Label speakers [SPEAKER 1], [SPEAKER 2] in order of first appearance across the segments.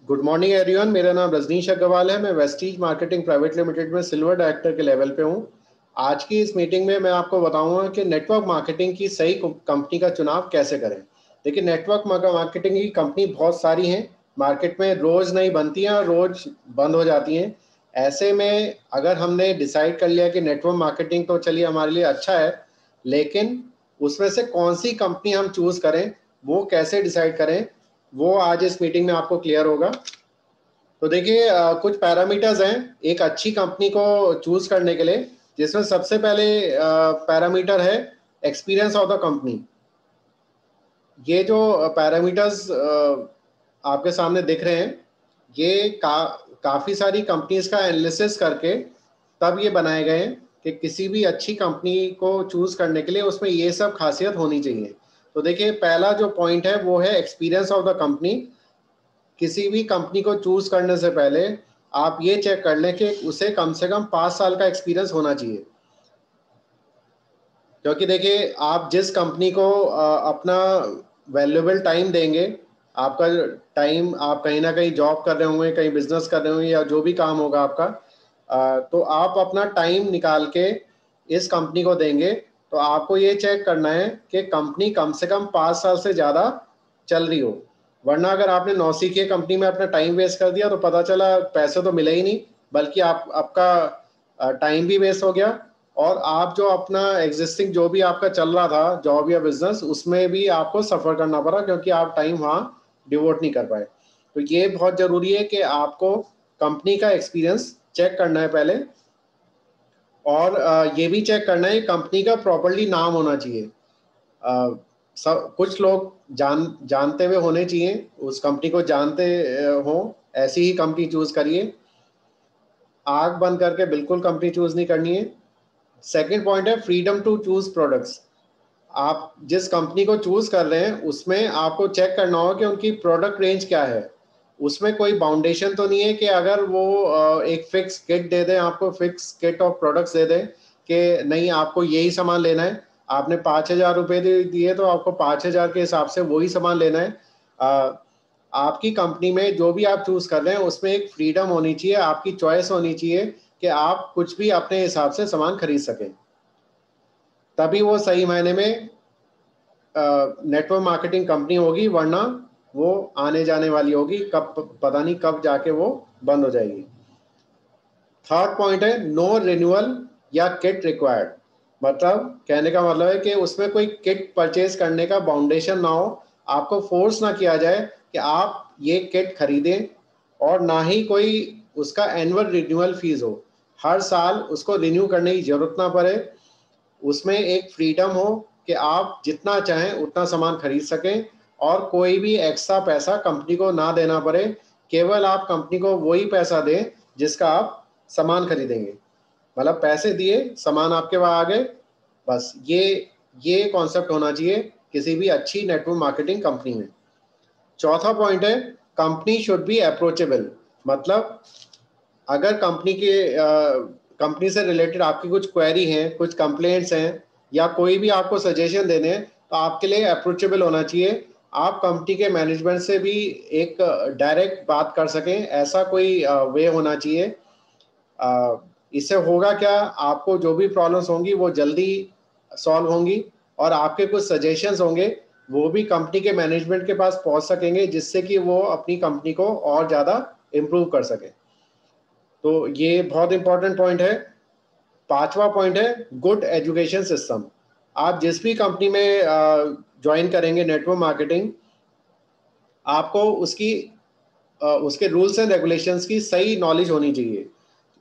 [SPEAKER 1] Good morning everyone. मेरा नाम रजनीश अग्रवाल है। मैं वेस्टीज मार्केटिंग प्राइवेट लिमिटेड में सिल्वर डायरेक्टर के लेवल पे हूँ। आज की इस मीटिंग में मैं आपको बताऊंगा कि नेटवर्क मार्केटिंग की सही कंपनी का चुनाव कैसे करें। देखिए, नेटवर्क मार्केटिंग की कंपनी बहुत सारी हैं मार्केट में, रोज़ नई बनती हैं और रोज़ बंद हो जाती हैं। ऐसे में अगर हमने डिसाइड कर लिया कि नेटवर्क मार्केटिंग तो चलिए हमारे लिए अच्छा है, लेकिन उसमें से कौन सी कंपनी हम चूज़ करें, वो कैसे डिसाइड करें, वो आज इस मीटिंग में आपको क्लियर होगा। तो देखिए, कुछ पैरामीटर्स हैं एक अच्छी कंपनी को चूज करने के लिए, जिसमें सबसे पहले पैरामीटर है एक्सपीरियंस ऑफ द कंपनी। ये जो पैरामीटर्स आपके सामने दिख रहे हैं, ये काफ़ी सारी कंपनीज का एनालिसिस करके तब ये बनाए गए हैं कि किसी भी अच्छी कंपनी को चूज करने के लिए उसमें ये सब खासियत होनी चाहिए। तो देखिए, पहला जो पॉइंट है वो है एक्सपीरियंस ऑफ द कंपनी। किसी भी कंपनी को चूज करने से पहले आप ये चेक कर लें कि उसे कम से कम 5 साल का एक्सपीरियंस होना चाहिए। क्योंकि देखिए, आप जिस कंपनी को अपना वैल्यूएबल टाइम देंगे, आपका टाइम, आप कहीं ना कहीं जॉब कर रहे होंगे, कहीं बिजनेस कर रहे होंगे या जो भी काम होगा आपका, तो आप अपना टाइम निकाल के इस कंपनी को देंगे। तो आपको ये चेक करना है कि कंपनी कम से कम 5 साल से ज़्यादा चल रही हो। वरना अगर आपने नौसिखिए कंपनी में अपना टाइम वेस्ट कर दिया तो पता चला पैसे तो मिले ही नहीं, बल्कि आपका टाइम भी वेस्ट हो गया, और आप जो अपना एग्जिस्टिंग जो भी आपका चल रहा था जॉब या बिजनेस, उसमें भी आपको सफ़र करना पड़ा क्योंकि आप टाइम वहाँ डिवोट नहीं कर पाए। तो ये बहुत ज़रूरी है कि आपको कंपनी का एक्सपीरियंस चेक करना है पहले, और ये भी चेक करना है कंपनी का प्रॉपर्ली नाम होना चाहिए। सब कुछ लोग जानते हुए होने चाहिए, उस कंपनी को जानते हो, ऐसी ही कंपनी चूज करिए। आग बंद करके बिल्कुल कंपनी चूज नहीं करनी है। सेकंड पॉइंट है फ्रीडम टू चूज प्रोडक्ट्स। आप जिस कंपनी को चूज कर रहे हैं उसमें आपको चेक करना होगा कि उनकी प्रोडक्ट रेंज क्या है। उसमें कोई बाउंडेशन तो नहीं है कि अगर वो एक फिक्स किट दे दें, आपको फिक्स किट ऑफ प्रोडक्ट्स दे दें कि नहीं आपको यही सामान लेना है, आपने 5,000 रुपये दिए तो आपको 5,000 के हिसाब से वही सामान लेना है। आपकी कंपनी में जो भी आप चूज कर रहे हैं उसमें एक फ्रीडम होनी चाहिए, आपकी चॉइस होनी चाहिए कि आप कुछ भी अपने हिसाब से सामान खरीद सकें। तभी वो सही मायने में नेटवर्क मार्केटिंग कंपनी होगी, वरना वो आने जाने वाली होगी, कब पता नहीं कब जाके वो बंद हो जाएगी। थर्ड पॉइंट है नो रिन्यूअल या किट रिक्वायर्ड। मतलब कहने का मतलब है कि उसमें कोई किट परचेज करने का बाउंडेशन ना हो, आपको फोर्स ना किया जाए कि आप ये किट खरीदें, और ना ही कोई उसका एनुअल रिन्यूअल फीस हो, हर साल उसको रिन्यू करने की जरूरत ना पड़े। उसमें एक फ्रीडम हो कि आप जितना चाहें उतना सामान खरीद सकें, और कोई भी एक्स्ट्रा पैसा कंपनी को ना देना पड़े। केवल आप कंपनी को वही पैसा दें जिसका आप सामान खरीदेंगे। मतलब पैसे दिए, सामान आपके वहाँ आ गए, बस ये कॉन्सेप्ट होना चाहिए किसी भी अच्छी नेटवर्क मार्केटिंग कंपनी में। चौथा पॉइंट है कंपनी शुड बी अप्रोचेबल। मतलब अगर कंपनी से रिलेटेड आपकी कुछ क्वेरी हैं, कुछ कंप्लेंट्स हैं, या कोई भी आपको सजेशन देने हैं, तो आपके लिए अप्रोचेबल होना चाहिए। आप कंपनी के मैनेजमेंट से भी एक डायरेक्ट बात कर सकें, ऐसा कोई वे होना चाहिए। इससे होगा क्या, आपको जो भी प्रॉब्लम्स होंगी वो जल्दी सॉल्व होंगी, और आपके कुछ सजेशंस होंगे वो भी कंपनी के मैनेजमेंट के पास पहुंच सकेंगे, जिससे कि वो अपनी कंपनी को और ज़्यादा इम्प्रूव कर सके। तो ये बहुत इंपॉर्टेंट पॉइंट है। पांचवा पॉइंट है गुड एजुकेशन सिस्टम। आप जिस भी कंपनी में ज्वाइन करेंगे नेटवर्क मार्केटिंग, आपको उसके रूल्स एंड रेगुलेशंस की सही नॉलेज होनी चाहिए।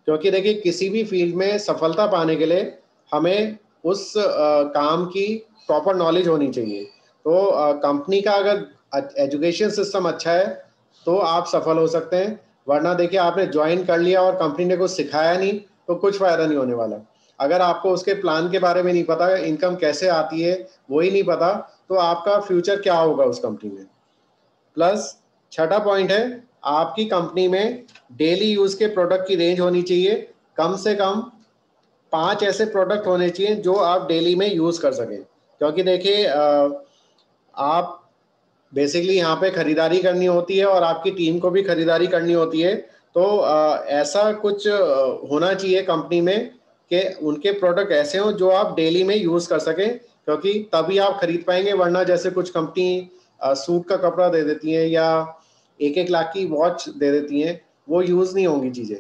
[SPEAKER 1] क्योंकि देखिए, किसी भी फील्ड में सफलता पाने के लिए हमें उस काम की प्रॉपर नॉलेज होनी चाहिए। तो कंपनी का अगर एजुकेशन सिस्टम अच्छा है तो आप सफल हो सकते हैं, वरना देखिए आपने ज्वाइन कर लिया और कंपनी ने कुछ सिखाया नहीं तो कुछ फ़ायदा नहीं होने वाला। अगर आपको उसके प्लान के बारे में नहीं पता, इनकम कैसे आती है वही नहीं पता, तो आपका फ्यूचर क्या होगा उस कंपनी में। प्लस छठा पॉइंट है आपकी कंपनी में डेली यूज के प्रोडक्ट की रेंज होनी चाहिए। कम से कम 5 ऐसे प्रोडक्ट होने चाहिए जो आप डेली में यूज कर सकें। क्योंकि देखिए, आप बेसिकली यहाँ पे खरीदारी करनी होती है और आपकी टीम को भी खरीदारी करनी होती है। तो ऐसा कुछ होना चाहिए कंपनी में कि उनके प्रोडक्ट ऐसे हों जो आप डेली में यूज़ कर सकें, क्योंकि तभी आप खरीद पाएंगे। वरना जैसे कुछ कंपनी सूट का कपड़ा दे देती हैं या 1-1 लाख की वॉच दे देती हैं, वो यूज़ नहीं होंगी चीज़ें,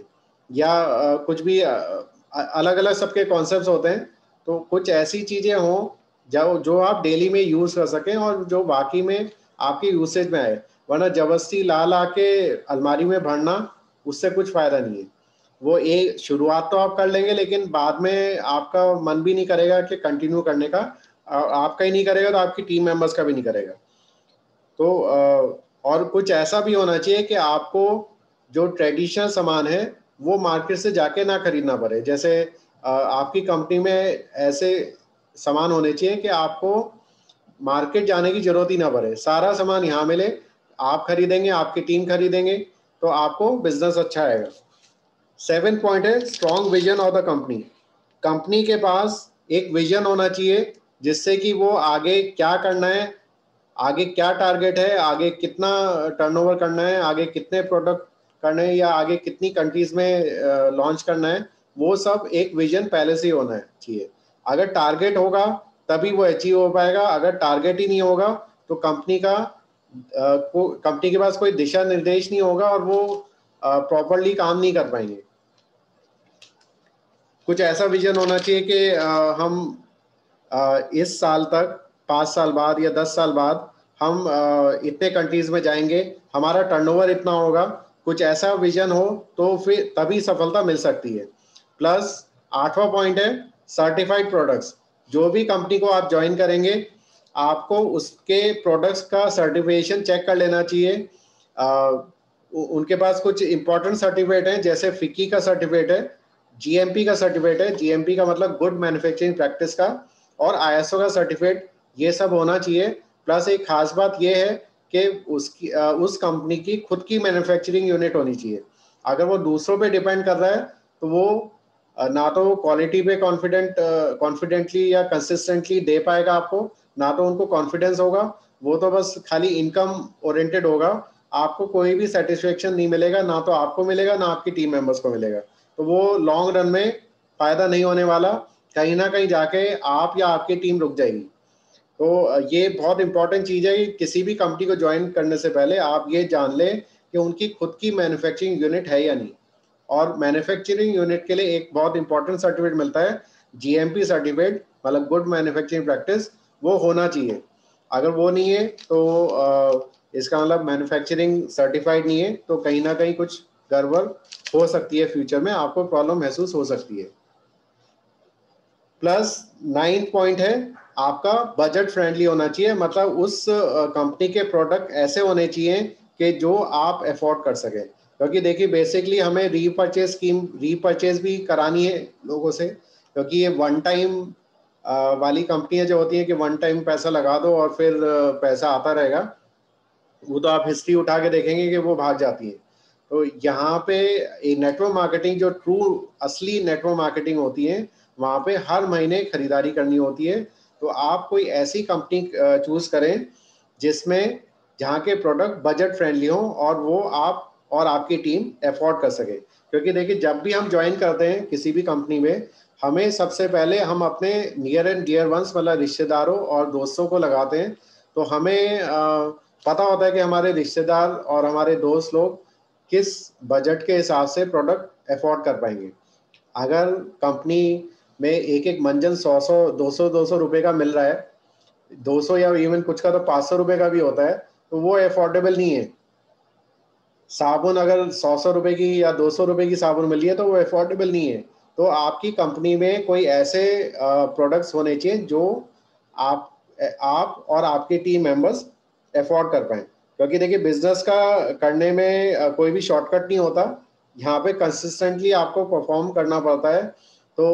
[SPEAKER 1] या कुछ भी अलग अलग सबके कॉन्सेप्ट्स होते हैं। तो कुछ ऐसी चीज़ें हों जो जो आप डेली में यूज़ कर सकें और जो वाकई में आपकी यूसेज में आए। वरना जबरदस्ती ला ला के अलमारी में भरना, उससे कुछ फ़ायदा नहीं है। वो एक शुरुआत तो आप कर लेंगे, लेकिन बाद में आपका मन भी नहीं करेगा कि कंटिन्यू करने का। आपका ही नहीं करेगा तो आपकी टीम मेंबर्स का भी नहीं करेगा। तो और कुछ ऐसा भी होना चाहिए कि आपको जो ट्रेडिशनल सामान है वो मार्केट से जाके ना खरीदना पड़े। जैसे आपकी कंपनी में ऐसे सामान होने चाहिए कि आपको मार्केट जाने की जरूरत ही ना पड़े, सारा सामान यहाँ मिले, आप खरीदेंगे, आपकी टीम खरीदेंगे, तो आपको बिजनेस अच्छा आएगा। 7 पॉइंट है strong vision of the company. Company के पास एक विजन होना चाहिए जिससे कि वो आगे क्या करना है, आगे क्या टारगेट है, आगे कितना टर्नओवर करना है, आगे कितने प्रोडक्ट करने हैं, या आगे कितनी कंट्रीज में लॉन्च करना है, वो सब एक विजन पहले से ही होना चाहिए। अगर टारगेट होगा तभी वो अचीव हो पाएगा। अगर टारगेट ही नहीं होगा तो कंपनी के पास कोई दिशा निर्देश नहीं होगा और वो प्रॉपरली काम नहीं कर पाएंगे। कुछ ऐसा विजन होना चाहिए कि हम इस साल तक, 5 साल बाद या 10 साल बाद हम इतने कंट्रीज में जाएंगे, हमारा टर्नओवर इतना होगा। कुछ ऐसा विजन हो तो फिर तभी सफलता मिल सकती है। प्लस 8वां पॉइंट है सर्टिफाइड प्रोडक्ट्स। जो भी कंपनी को आप ज्वाइन करेंगे, आपको उसके प्रोडक्ट्स का सर्टिफिकेशन चेक कर लेना चाहिए। उनके पास कुछ इंपॉर्टेंट सर्टिफिकेट हैं, जैसे फिक्की का सर्टिफिकेट है, जीएमपी का सर्टिफिकेट है, जीएमपी का मतलब गुड मैन्युफैक्चरिंग प्रैक्टिस का, और आईएसओ का सर्टिफिकेट, ये सब होना चाहिए। प्लस एक खास बात ये है कि उस कंपनी की खुद की मैन्युफैक्चरिंग यूनिट होनी चाहिए। अगर वो दूसरों पे डिपेंड कर रहा है तो वो ना तो वो क्वालिटी पे कॉन्फिडेंटली या कंसिस्टेंटली दे पाएगा आपको, ना तो उनको कॉन्फिडेंस होगा। वो तो बस खाली इनकम ओरिएंटेड होगा। आपको कोई भी सेटिस्फेक्शन नहीं मिलेगा, ना तो आपको मिलेगा ना आपकी टीम मेंबर्स को मिलेगा। तो वो लॉन्ग रन में फायदा नहीं होने वाला। कहीं ना कहीं जाके आप या आपकी टीम रुक जाएगी। तो ये बहुत इंपॉर्टेंट चीज़ है कि किसी भी कंपनी को ज्वाइन करने से पहले आप ये जान लें कि उनकी खुद की मैन्युफैक्चरिंग यूनिट है या नहीं। और मैन्युफैक्चरिंग यूनिट के लिए एक बहुत इंपॉर्टेंट सर्टिफिकेट मिलता है, जीएमपी सर्टिफिकेट, मतलब गुड मैन्युफैक्चरिंग प्रैक्टिस, वो होना चाहिए। अगर वो नहीं है तो इसका मतलब मैन्युफैक्चरिंग सर्टिफाइड नहीं है, तो कहीं ना कहीं कुछ गड़बड़ हो सकती है, फ्यूचर में आपको प्रॉब्लम महसूस हो सकती है। प्लस 9 पॉइंट है आपका बजट फ्रेंडली होना चाहिए। मतलब उस कंपनी के प्रोडक्ट ऐसे होने चाहिए कि जो आप अफोर्ड कर सकें। क्योंकि देखिए बेसिकली हमें रीपरचेज भी करानी है लोगों से, क्योंकि ये वन टाइम वाली कंपनियां जो होती हैं कि वन टाइम पैसा लगा दो और फिर पैसा आता रहेगा, वो तो आप हिस्ट्री उठा के देखेंगे कि वो भाग जाती है। तो यहाँ पे नेटवर्क मार्केटिंग, जो ट्रू असली नेटवर्क मार्केटिंग होती है, वहाँ पे हर महीने खरीदारी करनी होती है। तो आप कोई ऐसी कंपनी चूज करें जिसमें, जहाँ के प्रोडक्ट बजट फ्रेंडली हो और वो आप और आपकी टीम अफोर्ड कर सके। क्योंकि देखिए जब भी हम ज्वाइन करते हैं किसी भी कंपनी में, हमें सबसे पहले हम अपने नियर एंड डियर वंस, मतलब रिश्तेदारों और दोस्तों को लगाते हैं। तो हमें पता होता है कि हमारे रिश्तेदार और हमारे दोस्त लोग किस बजट के हिसाब से प्रोडक्ट अफोर्ड कर पाएंगे। अगर कंपनी में एक एक मंजन 100 200 रुपए का मिल रहा है, 200 या इवन कुछ का तो 500 रुपए का भी होता है, तो वो अफोर्डेबल नहीं है। साबुन अगर 100 रुपए की या 200 रुपए की साबुन मिली है तो वो अफोर्डेबल नहीं है। तो आपकी कंपनी में कोई ऐसे प्रोडक्ट्स होने चाहिए जो आप आप और आपके टीम मेंबर्स अफोर्ड कर पाए। क्योंकि देखिए बिजनेस का करने में कोई भी शॉर्टकट नहीं होता। यहाँ पे कंसिस्टेंटली आपको परफॉर्म करना पड़ता है। तो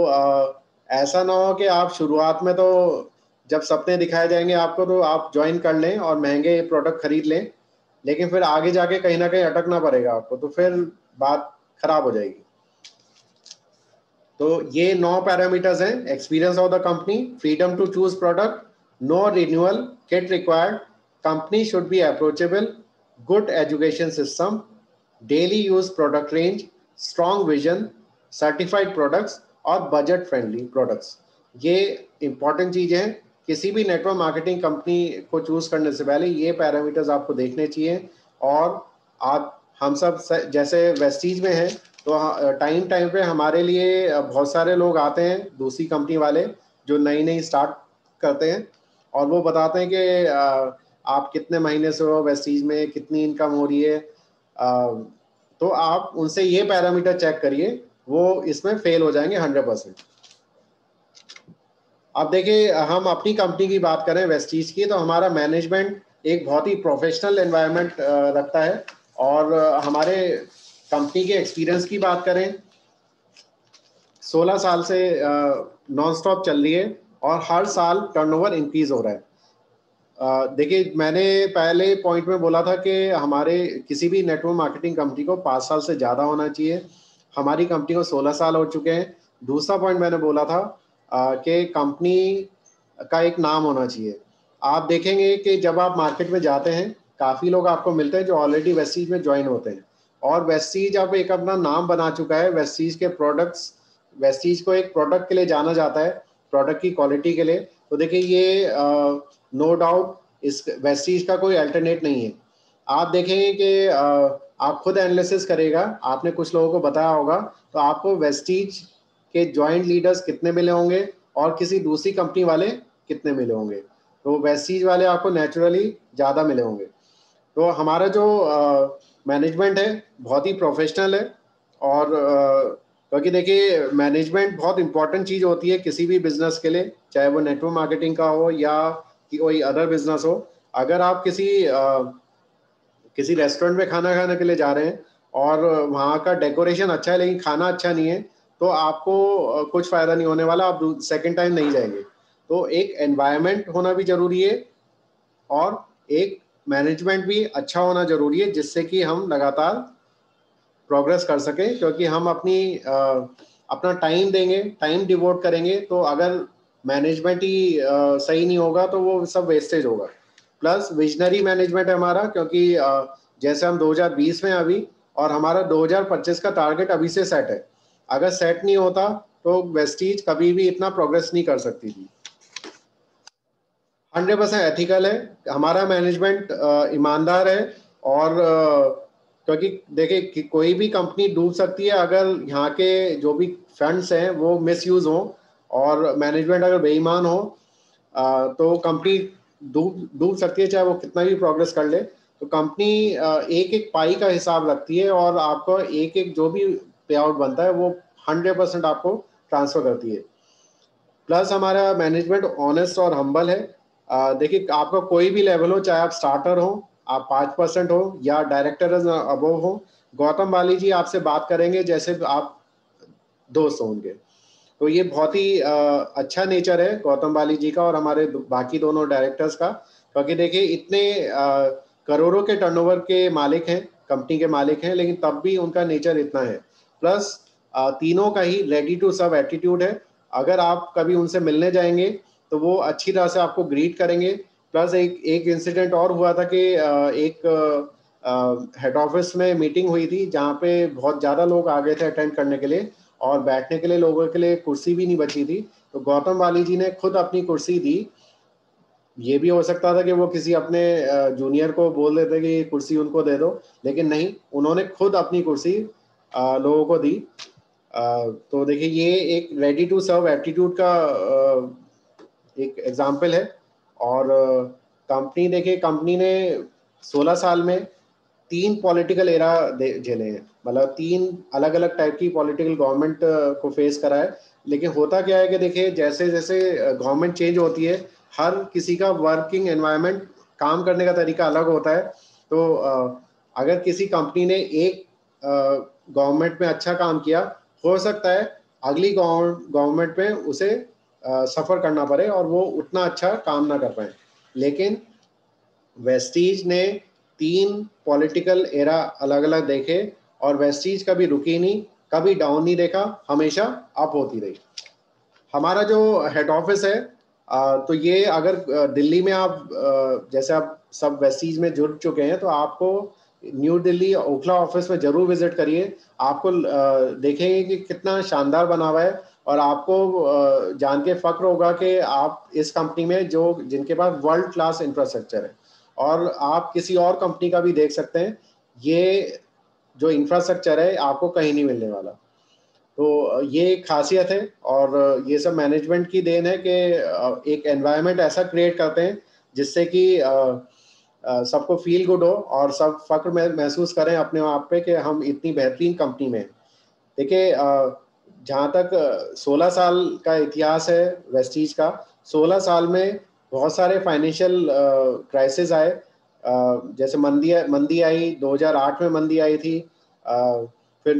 [SPEAKER 1] ऐसा ना हो कि आप शुरुआत में तो जब सपने दिखाए जाएंगे आपको तो आप ज्वाइन कर लें और महंगे प्रोडक्ट खरीद लें, लेकिन फिर आगे जाके कहीं ना कहीं अटकना पड़ेगा आपको, तो फिर बात खराब हो जाएगी। तो ये 9 पैरामीटर्स हैं। Experience of the company, freedom to choose product, no renewal kit required, company should be approachable, good education system, daily use product range, strong vision, certified products और बजट फ्रेंडली प्रोडक्ट्स। ये important चीज़ें हैं। किसी भी network marketing company को choose करने से पहले ये पैरामीटर्स आपको देखने चाहिए। और आप हम सब जैसे वेस्टीज में हैं तो टाइम टाइम पे हमारे लिए बहुत सारे लोग आते हैं दूसरी कंपनी वाले जो नई नई स्टार्ट करते हैं, और वो बताते हैं कि आप कितने महीने से हो वेस्टीज में, कितनी इनकम हो रही है। तो आप उनसे ये पैरामीटर चेक करिए, वो इसमें फेल हो जाएंगे 100%। अब देखिए, हम अपनी कंपनी की बात करें वेस्टीज की, तो हमारा मैनेजमेंट एक बहुत ही प्रोफेशनल एनवायरनमेंट रखता है। और हमारे कंपनी के एक्सपीरियंस की बात करें, 16 साल से नॉन स्टॉप चल रही है और हर साल टर्नओवर इंक्रीज हो रहा है। देखिए, मैंने पहले पॉइंट में बोला था कि हमारे किसी भी नेटवर्क मार्केटिंग कंपनी को 5 साल से ज़्यादा होना चाहिए। हमारी कंपनी को 16 साल हो चुके हैं। दूसरा पॉइंट मैंने बोला था कि कंपनी का एक नाम होना चाहिए। आप देखेंगे कि जब आप मार्केट में जाते हैं, काफ़ी लोग आपको मिलते हैं जो ऑलरेडी वेस्टीज में ज्वाइन होते हैं, और वेस्टीज अब एक अपना नाम बना चुका है। वेस्टीज के प्रोडक्ट्स, वेस्टीज को एक प्रोडक्ट के लिए जाना जाता है, प्रोडक्ट की क्वालिटी के लिए। तो देखिए, ये नो डाउट इस वेस्टीज का कोई अल्टरनेट नहीं है। आप देखेंगे कि आप खुद एनालिसिस करेगा, आपने कुछ लोगों को बताया होगा, तो आपको वेस्टीज के जॉइंट लीडर्स कितने मिले होंगे और किसी दूसरी कंपनी वाले कितने मिले होंगे। तो वेस्टीज वाले आपको नेचुरली ज़्यादा मिले होंगे। तो हमारा जो मैनेजमेंट है बहुत ही प्रोफेशनल है। और क्योंकि देखिए, मैनेजमेंट बहुत इंपॉर्टेंट चीज़ होती है किसी भी बिजनेस के लिए, चाहे वो नेटवर्क मार्केटिंग का हो या कि कोई अदर बिजनेस हो। अगर आप किसी रेस्टोरेंट में खाना खाने के लिए जा रहे हैं और वहाँ का डेकोरेशन अच्छा है लेकिन खाना अच्छा नहीं है, तो आपको कुछ फ़ायदा नहीं होने वाला, आप सेकंड टाइम नहीं जाएंगे। तो एक एनवायरनमेंट होना भी ज़रूरी है और एक मैनेजमेंट भी अच्छा होना ज़रूरी है, जिससे कि हम लगातार प्रोग्रेस कर सकें। क्योंकि हम अपना टाइम देंगे, टाइम डिवोट करेंगे, तो अगर मैनेजमेंट ही सही नहीं होगा तो वो सब वेस्टेज होगा। प्लस विजनरी मैनेजमेंट है हमारा, क्योंकि जैसे हम 2020 में अभी, और हमारा 2025 का टारगेट अभी से सेट है। अगर सेट नहीं होता तो वेस्टीज कभी भी इतना प्रोग्रेस नहीं कर सकती थी। 100% एथिकल है हमारा मैनेजमेंट, ईमानदार है। और क्योंकि देखिए कि कोई भी कंपनी डूब सकती है अगर यहाँ के जो भी फंड्स हैं वो मिसयूज हो, और मैनेजमेंट अगर बेईमान हो, तो कंपनी डूब डूब सकती है, चाहे वो कितना भी प्रोग्रेस कर ले। तो कंपनी एक एक पाई का हिसाब रखती है और आपको एक एक जो भी पे आउट बनता है वो 100% आपको ट्रांसफर करती है। प्लस हमारा मैनेजमेंट ऑनेस्ट और हम्बल है। देखिए, आपका कोई भी लेवल हो, चाहे आप स्टार्टर हो, आप 5% हो या डायरेक्टर अबव हो, गौतम बाली जी आपसे बात करेंगे जैसे आप दोस्त हो उनके। तो ये बहुत ही अच्छा नेचर है गौतम बाली जी का और हमारे बाकी दोनों डायरेक्टर्स का। क्योंकि देखिए, इतने करोड़ों के टर्नओवर के मालिक हैं, कंपनी के मालिक हैं, लेकिन तब भी उनका नेचर इतना है। प्लस तीनों का ही रेडी टू सर्व एटीट्यूड है। अगर आप कभी उनसे मिलने जाएंगे तो वो अच्छी तरह से आपको ग्रीट करेंगे। प्लस एक इंसिडेंट और हुआ था कि एक हेड ऑफिस में मीटिंग हुई थी जहाँ पे बहुत ज़्यादा लोग आ गए थे अटेंड करने के लिए, और बैठने के लिए लोगों के लिए कुर्सी भी नहीं बची थी। तो गौतम वाली जी ने खुद अपनी कुर्सी दी। ये भी हो सकता था कि वो किसी अपने जूनियर को बोल देते कि कुर्सी उनको दे दो, लेकिन नहीं, उन्होंने खुद अपनी कुर्सी लोगों को दी। तो देखिए, ये एक रेडी टू सर्व एटीट्यूड का एक एग्जाम्पल है। और कंपनी, देखिए कंपनी ने 16 साल में 3 पॉलिटिकल एरा झेले हैं, मतलब 3 अलग अलग टाइप की पॉलिटिकल गवर्नमेंट को फेस करा है। लेकिन होता क्या है कि देखिए, जैसे जैसे गवर्नमेंट चेंज होती है, हर किसी का वर्किंग एनवायरनमेंट, काम करने का तरीका अलग होता है। तो अगर किसी कंपनी ने एक गवर्नमेंट में अच्छा काम किया, हो सकता है अगली गवर्नमेंट में उसे सफ़र करना पड़े और वो उतना अच्छा काम ना कर पाए। लेकिन वेस्टीज ने 3 पॉलिटिकल एरा अलग अलग देखे और वेस्टीज कभी रुकी नहीं, कभी डाउन नहीं देखा, हमेशा अप होती रही। हमारा जो हेड ऑफिस है तो ये अगर दिल्ली में आप जैसे आप सब वेस्टीज में जुड़ चुके हैं तो आपको न्यू दिल्ली ओखला ऑफिस में जरूर विजिट करिए। आपको देखेंगे कि कितना शानदार बना हुआ है, और आपको जान के फक्र होगा कि आप इस कंपनी में जो जिनके पास वर्ल्ड क्लास इंफ्रास्ट्रक्चर है, और आप किसी और कंपनी का भी देख सकते हैं, ये जो इंफ्रास्ट्रक्चर है आपको कहीं नहीं मिलने वाला। तो ये एक खासियत है, और ये सब मैनेजमेंट की देन है कि एक एनवायरनमेंट ऐसा क्रिएट करते हैं जिससे कि सबको फील गुड हो और सब फक्र महसूस करें अपने आप पे कि हम इतनी बेहतरीन कंपनी में हैं। देखिए जहाँ तक 16 साल का इतिहास है वेस्टीज का, 16 साल में बहुत सारे फाइनेंशियल क्राइसिस आए। जैसे मंदी आई, 2008 में मंदी आई थी, फिर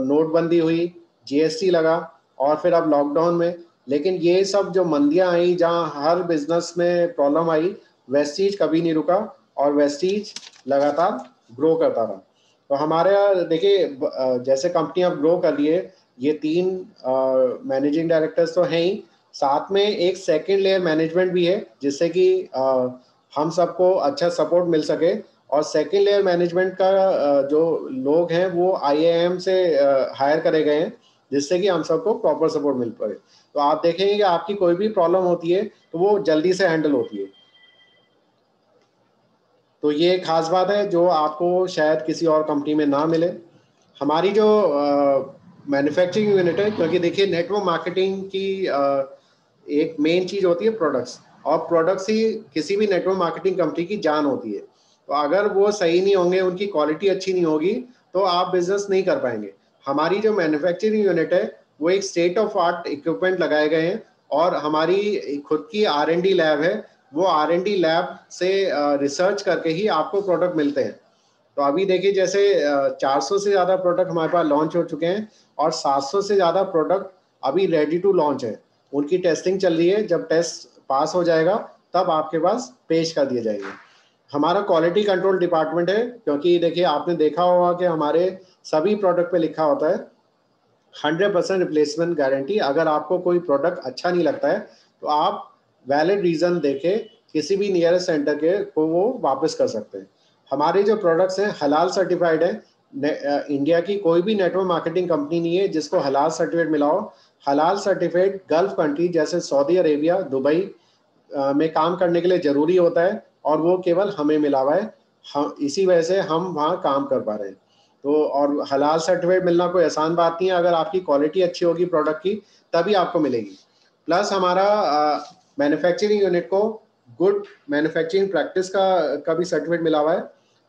[SPEAKER 1] नोटबंदी हुई, जीएसटी लगा, और फिर अब लॉकडाउन में। लेकिन ये सब जो मंदियां आई जहाँ हर बिजनेस में प्रॉब्लम आई, वेस्टीज कभी नहीं रुका और वेस्टीज लगातार ग्रो करता रहा। तो हमारे देखिए जैसे कंपनी अब ग्रो कर रही है, ये 3 मैनेजिंग डायरेक्टर्स तो हैं ही, साथ में एक सेकेंड लेयर मैनेजमेंट भी है जिससे कि हम सबको अच्छा सपोर्ट मिल सके। और सेकेंड लेयर मैनेजमेंट का जो लोग हैं वो IIM से हायर करे गए हैं जिससे कि हम सबको प्रॉपर सपोर्ट मिल पाए। तो आप देखेंगे कि आपकी कोई भी प्रॉब्लम होती है तो वो जल्दी से हैंडल होती है। तो ये खास बात है जो आपको शायद किसी और कंपनी में ना मिले। हमारी जो मैन्युफैक्चरिंग यूनिट है, क्योंकि देखिए नेटवर्क मार्केटिंग की एक मेन चीज़ होती है प्रोडक्ट्स, और प्रोडक्ट्स ही किसी भी नेटवर्क मार्केटिंग कंपनी की जान होती है। तो अगर वो सही नहीं होंगे, उनकी क्वालिटी अच्छी नहीं होगी, तो आप बिजनेस नहीं कर पाएंगे। हमारी जो मैन्युफैक्चरिंग यूनिट है वो एक स्टेट ऑफ आर्ट इक्विपमेंट लगाए गए हैं, और हमारी खुद की R&D लैब है। वो R&D लैब से रिसर्च करके ही आपको प्रोडक्ट मिलते हैं। तो अभी देखिए जैसे 400 से ज़्यादा प्रोडक्ट हमारे पास लॉन्च हो चुके हैं, और 700 से ज़्यादा प्रोडक्ट अभी रेडी टू लॉन्च है। उनकी टेस्टिंग चल रही है, जब टेस्ट पास हो जाएगा तब आपके पास पेश कर दिए जाएंगे। हमारा क्वालिटी कंट्रोल डिपार्टमेंट है, क्योंकि देखिए आपने देखा होगा कि हमारे सभी प्रोडक्ट पे लिखा होता है 100% रिप्लेसमेंट गारंटी। अगर आपको कोई प्रोडक्ट अच्छा नहीं लगता है तो आप वैलिड रीज़न देके किसी भी नियरेस्ट सेंटर के को वो वापस कर सकते हैं। हमारे जो प्रोडक्ट्स हैं हलाल सर्टिफाइड है। इंडिया की कोई भी नेटवर्क मार्केटिंग कंपनी नहीं है जिसको हलाल सर्टिफिकेट मिला हो। हलाल सर्टिफिकेट गल्फ कंट्री जैसे सऊदी अरेबिया, दुबई में काम करने के लिए ज़रूरी होता है, और वो केवल हमें मिला हुआ है। हम इसी वजह से हम वहाँ काम कर पा रहे हैं। तो और हलाल सर्टिफिकेट मिलना कोई आसान बात नहीं है। अगर आपकी क्वालिटी अच्छी होगी प्रोडक्ट की तभी आपको मिलेगी। प्लस हमारा मैन्युफैक्चरिंग यूनिट को गुड मैन्युफैक्चरिंग प्रैक्टिस का भी सर्टिफिकेट मिला हुआ है।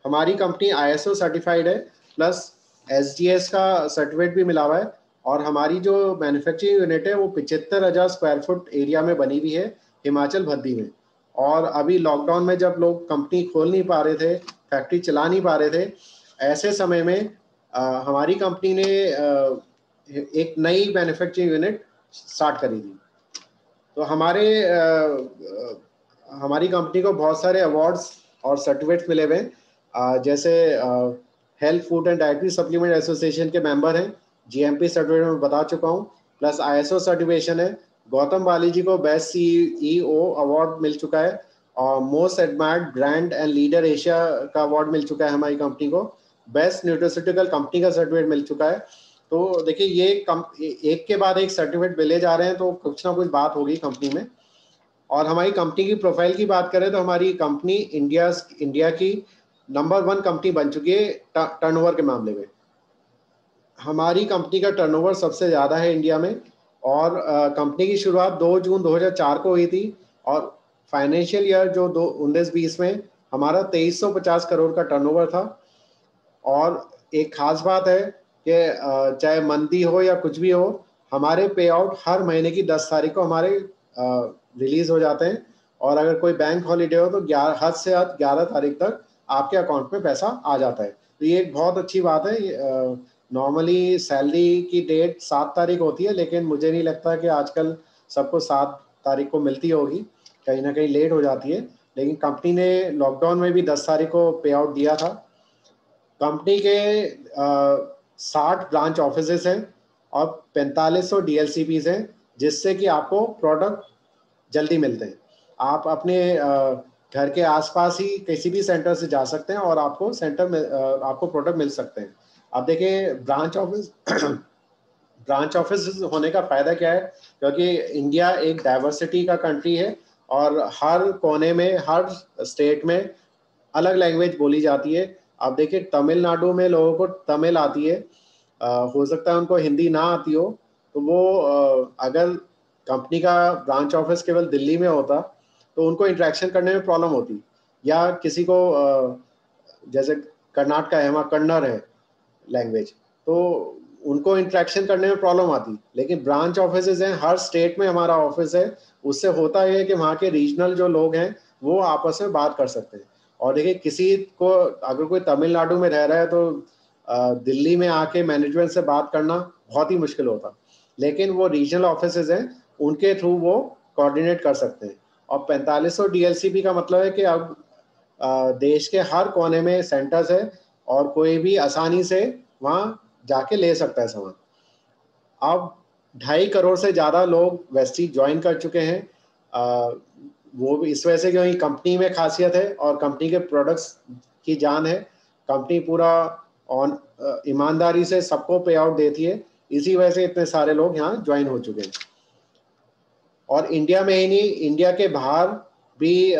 [SPEAKER 1] हमारी कंपनी ISO सर्टिफाइड है, प्लस SGS का सर्टिफिकेट भी मिला हुआ है। और हमारी जो मैन्युफैक्चरिंग यूनिट है वो 75,000 स्क्वायर फुट एरिया में बनी हुई है, हिमाचल भद्दी में। और अभी लॉकडाउन में जब लोग कंपनी खोल नहीं पा रहे थे, फैक्ट्री चला नहीं पा रहे थे, ऐसे समय में हमारी कंपनी ने एक नई मैन्युफैक्चरिंग यूनिट स्टार्ट करी थी। तो हमारी कंपनी को बहुत सारे अवार्ड्स और सर्टिफिकेट्स मिले हुए हैं। जैसे health food and dietary supplement association के मेंबर हैं, GMP सर्टिफिकेट में बता चुका हूँ, प्लस ISO सर्टिफिकेशन है। गौतम बाली जी को बेस्ट CEO अवार्ड मिल चुका है, और most admired brand and leader Asia का अवार्ड मिल चुका है हमारी कंपनी को। बेस्ट न्यूट्रास्यूटिकल कंपनी का सर्टिफिकेट मिल चुका है। तो देखिए ये एक के बाद एक सर्टिफिकेट मिले जा रहे हैं, तो कुछ ना कुछ बात होगी कंपनी में। और हमारी कंपनी की प्रोफाइल की बात करें तो हमारी कंपनी इंडिया की नंबर 1 कंपनी बन चुकी है टर्नओवर के मामले में। हमारी कंपनी का टर्नओवर सबसे ज़्यादा है इंडिया में, और कंपनी की शुरुआत 2 जून 2004 को हुई थी, और फाइनेंशियल ईयर जो 19-20 में हमारा 2350 करोड़ का टर्नओवर था। और एक खास बात है कि चाहे मंदी हो या कुछ भी हो, हमारे पे आउट हर महीने की 10 तारीख को हमारे रिलीज हो जाते हैं, और अगर कोई बैंक हॉलीडे हो तो हद से हद 11 तारीख तक आपके अकाउंट में पैसा आ जाता है। तो ये एक बहुत अच्छी बात है। नॉर्मली सैलरी की डेट 7 तारीख होती है, लेकिन मुझे नहीं लगता कि आजकल सबको 7 तारीख को मिलती होगी, कहीं ना कहीं लेट हो जाती है। लेकिन कंपनी ने लॉकडाउन में भी 10 तारीख को पे आउट दिया था। कंपनी के 60 ब्रांच ऑफिसेस हैं और 4500 DLCPs हैं, जिससे कि आपको प्रोडक्ट जल्दी मिलते हैं। आप अपने घर के आसपास ही किसी भी सेंटर से जा सकते हैं और आपको सेंटर में आपको प्रोडक्ट मिल सकते हैं। अब देखिए ब्रांच ऑफिस ब्रांच ऑफिस होने का फ़ायदा क्या है, क्योंकि इंडिया एक डाइवर्सिटी का कंट्री है और हर कोने में, हर स्टेट में अलग लैंग्वेज बोली जाती है। आप देखिए तमिलनाडु में लोगों को तमिल आती है, हो सकता है उनको हिंदी ना आती हो, तो वो अगर कंपनी का ब्रांच ऑफिस केवल दिल्ली में होता तो उनको इंटरेक्शन करने में प्रॉब्लम होती। या किसी को जैसे कर्नाटक है, वहाँ कन्नड़ है लैंग्वेज, तो उनको इंटरेक्शन करने में प्रॉब्लम आती। लेकिन ब्रांच ऑफिसेज हैं, हर स्टेट में हमारा ऑफिस है, उससे होता है कि वहाँ के रीजनल जो लोग हैं वो आपस में बात कर सकते हैं। और देखिए किसी को अगर कोई तमिलनाडु में रह रहा है तो दिल्ली में आके मैनेजमेंट से बात करना बहुत ही मुश्किल होता, लेकिन वो रीजनल ऑफिसेज हैं, उनके थ्रू वो कोऑर्डिनेट कर सकते हैं। और 4500 डीएलसीपी का मतलब है कि अब देश के हर कोने में सेंटर्स है और कोई भी आसानी से वहाँ जाके ले सकता है सामान। अब 2.5 करोड़ से ज़्यादा लोग वेस्टीज ज्वाइन कर चुके हैं। वो भी इस वजह से क्योंकि कंपनी में खासियत है और कंपनी के प्रोडक्ट्स की जान है। कंपनी पूरा ऑन ईमानदारी से सबको पे आउट देती है, इसी वजह से इतने सारे लोग यहाँ ज्वाइन हो चुके हैं। और इंडिया में ही नहीं, इंडिया के बाहर भी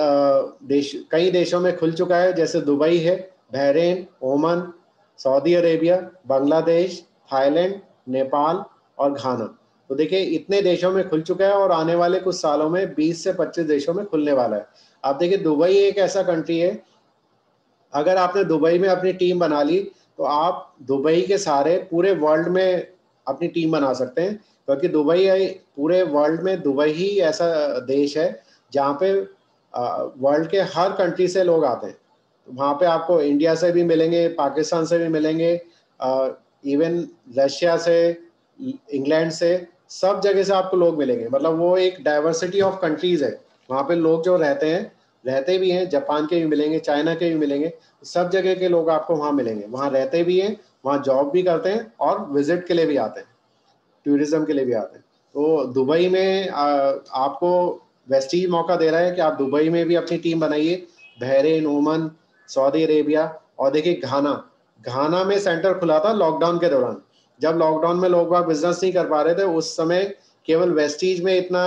[SPEAKER 1] कई देशों में खुल चुका है, जैसे दुबई है, Bahrain, Oman, Saudi Arabia, Bangladesh, Thailand, Nepal और घाना। तो देखिए इतने देशों में खुल चुका है और आने वाले कुछ सालों में 20 से 25 देशों में खुलने वाला है। आप देखिए दुबई एक ऐसा कंट्री है, अगर आपने दुबई में अपनी टीम बना ली तो आप दुबई के सारे पूरे वर्ल्ड में अपनी टीम बना सकते हैं, क्योंकि दुबई पूरे वर्ल्ड में दुबई ही ऐसा देश है जहाँ पे वर्ल्ड के हर कंट्री से लोग आते हैं। वहाँ पे आपको इंडिया से भी मिलेंगे, पाकिस्तान से भी मिलेंगे, इवन रशिया से, इंग्लैंड से, सब जगह से आपको लोग मिलेंगे। मतलब वो एक डाइवर्सिटी ऑफ कंट्रीज है। वहाँ पे लोग जो रहते भी हैं, जापान के भी मिलेंगे, चाइना के भी मिलेंगे, सब जगह के लोग आपको वहाँ मिलेंगे। वहाँ रहते भी हैं, वहाँ जॉब भी करते हैं और विजिट के लिए भी आते हैं, टूरिज्म के लिए भी आते हैं। तो दुबई में आपको वेस्टीज मौका दे रहा है कि आप दुबई में भी अपनी टीम बनाइए, बहरीन, ओमान, सऊदी अरेबिया। और देखिए घाना में सेंटर खुला था लॉकडाउन के दौरान। जब लॉकडाउन में लोग बाग बिजनेस नहीं कर पा रहे थे, उस समय केवल वेस्टीज में इतना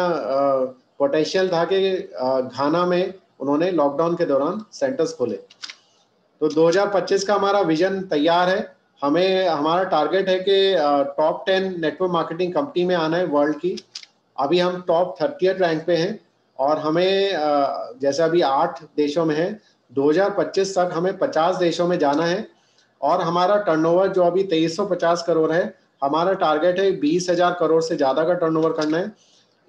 [SPEAKER 1] पोटेंशियल था कि घाना में उन्होंने लॉकडाउन के दौरान सेंटर्स खोले। तो 2025 का हमारा विजन तैयार है। हमें हमारा टारगेट है कि टॉप 10 नेटवर्क मार्केटिंग कंपनी में आना है वर्ल्ड की। अभी हम टॉप 30th रैंक पे हैं और हमें जैसे अभी 8 देशों में है, 2025 तक हमें 50 देशों में जाना है। और हमारा टर्नओवर जो अभी 2350 करोड़ है, हमारा टारगेट है 20,000 करोड़ से ज़्यादा का टर्नओवर करना है।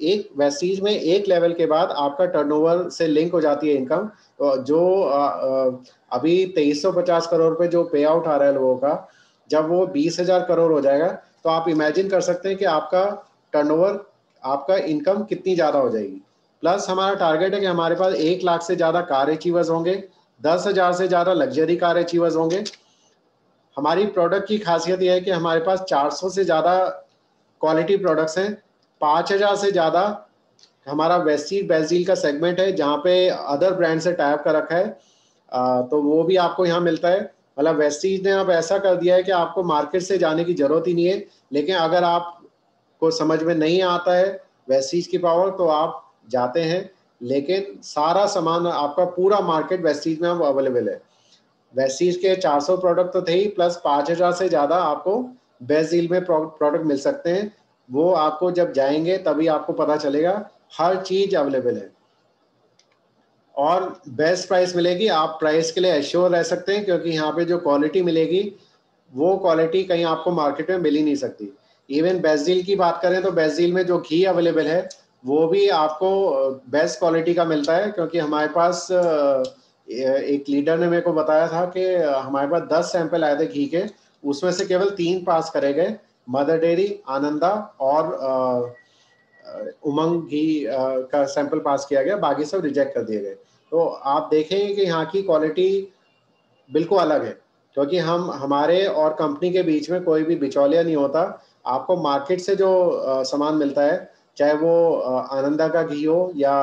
[SPEAKER 1] एक वेस्टीज में एक लेवल के बाद आपका टर्नओवर से लिंक हो जाती है इनकम। तो जो अभी 2350 करोड़ पे जो पे आउट आ रहा है लोगों का, जब वो 20,000 करोड़ हो जाएगा तो आप इमेजिन कर सकते हैं कि आपका टर्नओवर, आपका इनकम कितनी ज़्यादा हो जाएगी। प्लस हमारा टारगेट है कि हमारे पास 1 लाख से ज़्यादा कार अचीवर्स होंगे, 10,000 से ज़्यादा लग्जरी कार अचीवर्स होंगे। हमारी प्रोडक्ट की खासियत यह है कि हमारे पास 400 से ज़्यादा क्वालिटी प्रोडक्ट्स हैं, 5,000 से ज़्यादा हमारा वेस्टीज बेस्ट का सेगमेंट है जहाँ पे अदर ब्रांड से टाइप कर रखा है। तो वो भी आपको यहाँ मिलता है। मतलब वेस्टीज ने अब ऐसा कर दिया है कि आपको मार्केट से जाने की जरूरत ही नहीं है। लेकिन अगर आपको समझ में नहीं आता है वेस्टीज की पावर तो आप जाते हैं, लेकिन सारा सामान आपका पूरा मार्केट वेस्टीज में अब अवेलेबल है। वेस्टीज के 400 प्रोडक्ट तो थे ही, प्लस 5,000 से ज़्यादा आपको बेस्ट डील में प्रोडक्ट मिल सकते हैं। वो आपको जब जाएंगे तभी आपको पता चलेगा, हर चीज़ अवेलेबल है और बेस्ट प्राइस मिलेगी। आप प्राइस के लिए एश्योर रह सकते हैं, क्योंकि यहाँ पे जो क्वालिटी मिलेगी वो क्वालिटी कहीं आपको मार्केट में मिल ही नहीं सकती। इवन बेस्ट डील की बात करें तो बेस्ट डील में जो घी अवेलेबल है वो भी आपको बेस्ट क्वालिटी का मिलता है, क्योंकि हमारे पास एक लीडर ने मेरे को बताया था कि हमारे पास 10 सैंपल आए थे घी के, उसमें से केवल 3 पास करे गए, मदर डेयरी, आनंदा और उमंग घी का सैंपल पास किया गया, बाकी सब रिजेक्ट कर दिए गए। तो आप देखेंगे कि यहाँ की क्वालिटी बिल्कुल अलग है, क्योंकि हमारे और कंपनी के बीच में कोई भी बिचौलिया नहीं होता। आपको मार्केट से जो सामान मिलता है चाहे वो आनंदा का घी हो या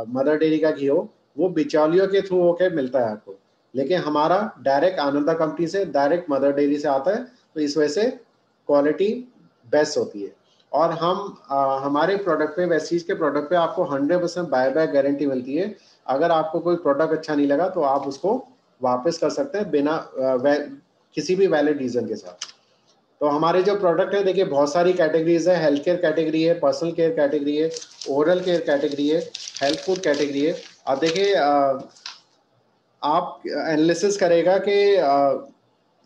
[SPEAKER 1] मदर डेयरी का घी हो, वो बिचौलियों के थ्रू होके मिलता है आपको, लेकिन हमारा डायरेक्ट आनंदा कंपनी से, डायरेक्ट मदर डेयरी से आता है, तो इस वजह से क्वालिटी बेस्ट होती है। और हमारे प्रोडक्ट पे, वेस्टीज के प्रोडक्ट पे आपको 100% बाय बैक गारंटी मिलती है। अगर आपको कोई प्रोडक्ट अच्छा नहीं लगा तो आप उसको वापस कर सकते हैं बिना किसी भी वैलिड रीजन के साथ। तो हमारे जो प्रोडक्ट है, देखिए बहुत सारी कैटेगरीज है। हेल्थ केयर कैटेगरी है, पर्सनल केयर कैटेगरी है, ओरल केयर कैटेगरी है, हेल्थ फूड कैटेगरी है। अब देखिए आप एनालिसिस करेगा कि